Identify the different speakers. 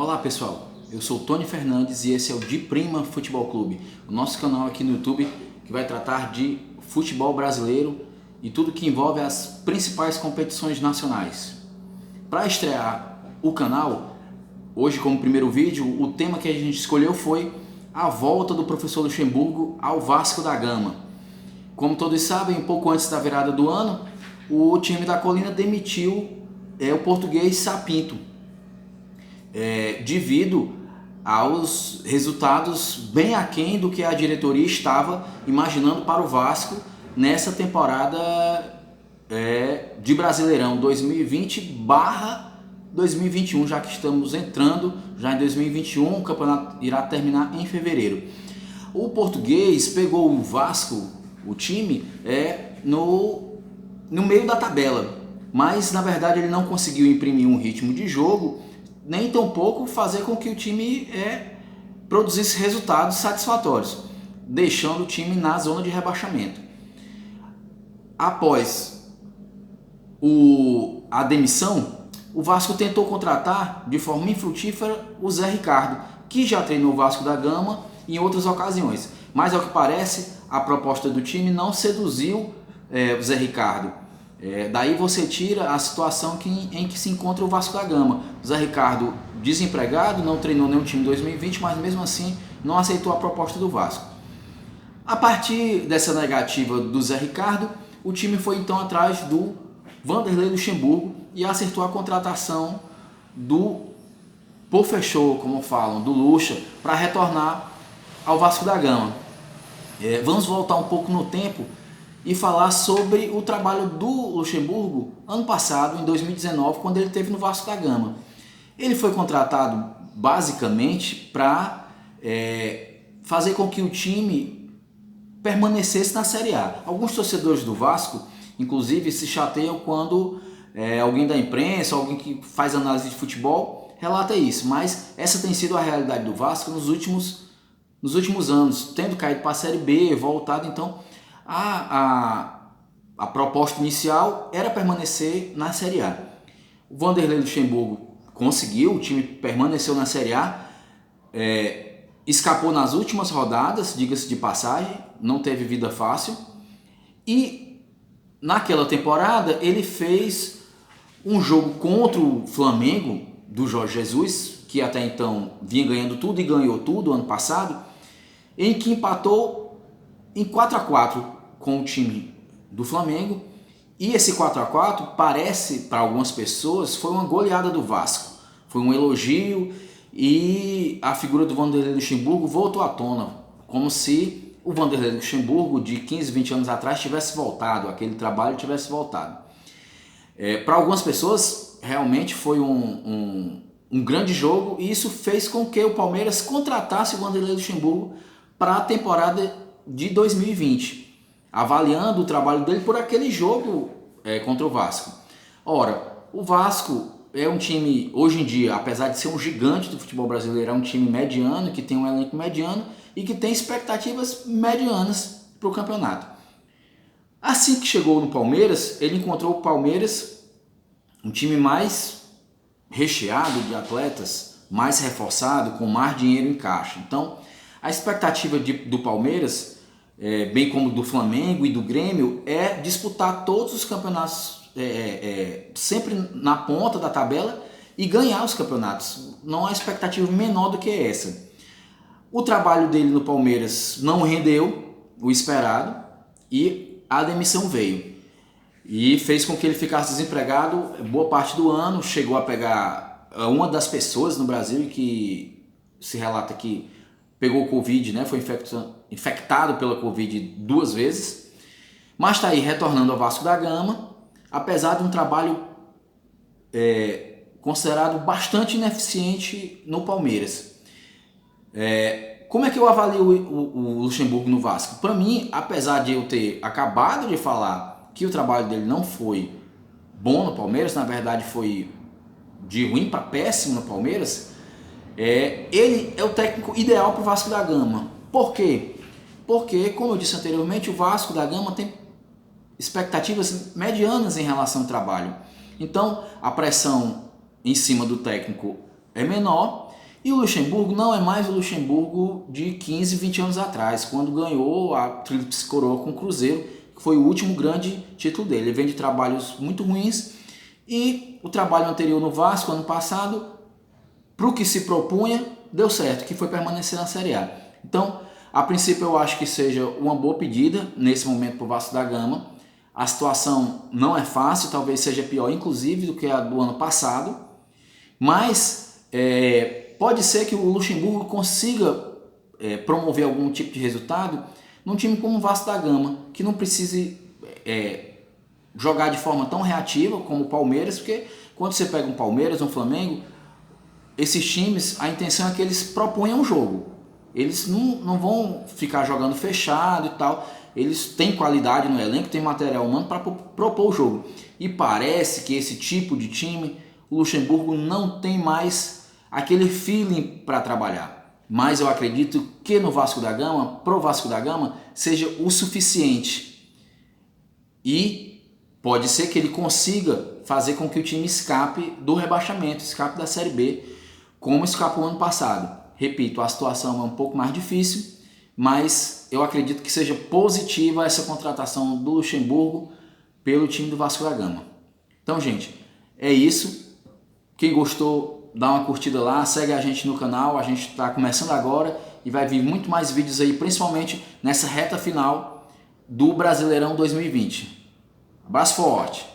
Speaker 1: Olá pessoal, eu sou Tony Fernandes e esse é o De Prima Futebol Clube, o nosso canal aqui no YouTube que vai tratar de futebol brasileiro e tudo que envolve as principais competições nacionais. Para estrear o canal, hoje como primeiro vídeo, o tema que a gente escolheu foi a volta do professor Luxemburgo ao Vasco da Gama. Como todos sabem, pouco antes da virada do ano, o time da Colina demitiu o português Sapinto, devido aos resultados bem aquém do que a diretoria estava imaginando para o Vasco nessa temporada de Brasileirão 2020/2021, já que estamos entrando já em 2021, o campeonato irá terminar em fevereiro. O português pegou o Vasco, o time, no meio da tabela, mas na verdade ele não conseguiu imprimir um ritmo de jogo, nem tampouco fazer com que o time produzisse resultados satisfatórios, deixando o time na zona de rebaixamento. Após a demissão, o Vasco tentou contratar de forma infrutífera o Zé Ricardo, que já treinou o Vasco da Gama em outras ocasiões, mas ao que parece a proposta do time não seduziu o Zé Ricardo. Daí você tira a situação em que se encontra o Vasco da Gama. O Zé Ricardo, desempregado, não treinou nenhum time em 2020, mas mesmo assim não aceitou a proposta do Vasco. A partir dessa negativa do Zé Ricardo, o time foi então atrás do Vanderlei Luxemburgo e acertou a contratação por fechou, como falam, do Luxa, para retornar ao Vasco da Gama. Vamos voltar um pouco no tempo e falar sobre o trabalho do Luxemburgo ano passado, em 2019, quando ele esteve no Vasco da Gama. Ele foi contratado basicamente para fazer com que o time permanecesse na Série A. Alguns torcedores do Vasco, inclusive, se chateiam quando alguém da imprensa, alguém que faz análise de futebol, relata isso, mas essa tem sido a realidade do Vasco nos últimos anos, tendo caído para a Série B, voltado então. A proposta inicial era permanecer na Série A. O Vanderlei Luxemburgo conseguiu, o time permaneceu na Série A, escapou nas últimas rodadas, diga-se de passagem, não teve vida fácil, e naquela temporada ele fez um jogo contra o Flamengo do Jorge Jesus, que até então vinha ganhando tudo e ganhou tudo ano passado, em que empatou em 4-4 com o time do Flamengo, e esse 4-4 parece, para algumas pessoas, foi uma goleada do Vasco, foi um elogio, e a figura do Vanderlei Luxemburgo voltou à tona, como se o Vanderlei Luxemburgo de 15, 20 anos atrás tivesse voltado, aquele trabalho tivesse voltado. Para algumas pessoas, realmente foi um grande jogo, e isso fez com que o Palmeiras contratasse o Vanderlei Luxemburgo para a temporada de 2020. Avaliando o trabalho dele por aquele jogo contra o Vasco. Ora, o Vasco é um time, hoje em dia, apesar de ser um gigante do futebol brasileiro, é um time mediano, que tem um elenco mediano e que tem expectativas medianas para o campeonato. Assim que chegou no Palmeiras, ele encontrou o Palmeiras um time mais recheado de atletas, mais reforçado, com mais dinheiro em caixa. Então, a expectativa do Palmeiras, bem como do Flamengo e do Grêmio, é disputar todos os campeonatos sempre na ponta da tabela e ganhar os campeonatos. Não há expectativa menor do que essa. O trabalho dele no Palmeiras não rendeu o esperado e a demissão veio. E fez com que ele ficasse desempregado boa parte do ano, chegou a pegar uma das pessoas no Brasil que se relata que pegou Covid, foi infectado pela Covid 2 vezes, mas está aí retornando ao Vasco da Gama, apesar de um trabalho considerado bastante ineficiente no Palmeiras. Como é que eu avalio o Luxemburgo no Vasco? Para mim, apesar de eu ter acabado de falar que o trabalho dele não foi bom no Palmeiras, na verdade foi de ruim para péssimo no Palmeiras, ele é o técnico ideal para o Vasco da Gama. Por quê? Porque, como eu disse anteriormente, o Vasco da Gama tem expectativas medianas em relação ao trabalho. Então, a pressão em cima do técnico é menor E o Luxemburgo não é mais o Luxemburgo de 15, 20 anos atrás, quando ganhou a Tríplice Coroa com o Cruzeiro, que foi o último grande título dele. Ele vem de trabalhos muito ruins e o trabalho anterior no Vasco, ano passado, para o que se propunha, deu certo, que foi permanecer na Série A. Então, a princípio eu acho que seja uma boa pedida nesse momento para o Vasco da Gama. A situação não é fácil, talvez seja pior inclusive do que a do ano passado, mas pode ser que o Luxemburgo consiga promover algum tipo de resultado num time como o Vasco da Gama, que não precise jogar de forma tão reativa como o Palmeiras, porque quando você pega um Palmeiras, um Flamengo, esses times, a intenção é que eles proponham um jogo. Eles não vão ficar jogando fechado e tal. Eles têm qualidade no elenco, têm material humano para propor o jogo. E parece que esse tipo de time, o Luxemburgo não tem mais aquele feeling para trabalhar. Mas eu acredito que no Vasco da Gama, pro Vasco da Gama, seja o suficiente. E pode ser que ele consiga fazer com que o time escape do rebaixamento, escape da Série B, como escapou ano passado. Repito, a situação é um pouco mais difícil, mas eu acredito que seja positiva essa contratação do Luxemburgo pelo time do Vasco da Gama. Então, gente, é isso. Quem gostou, dá uma curtida lá, segue a gente no canal. A gente está começando agora e vai vir muito mais vídeos aí, principalmente nessa reta final do Brasileirão 2020. Abraço forte!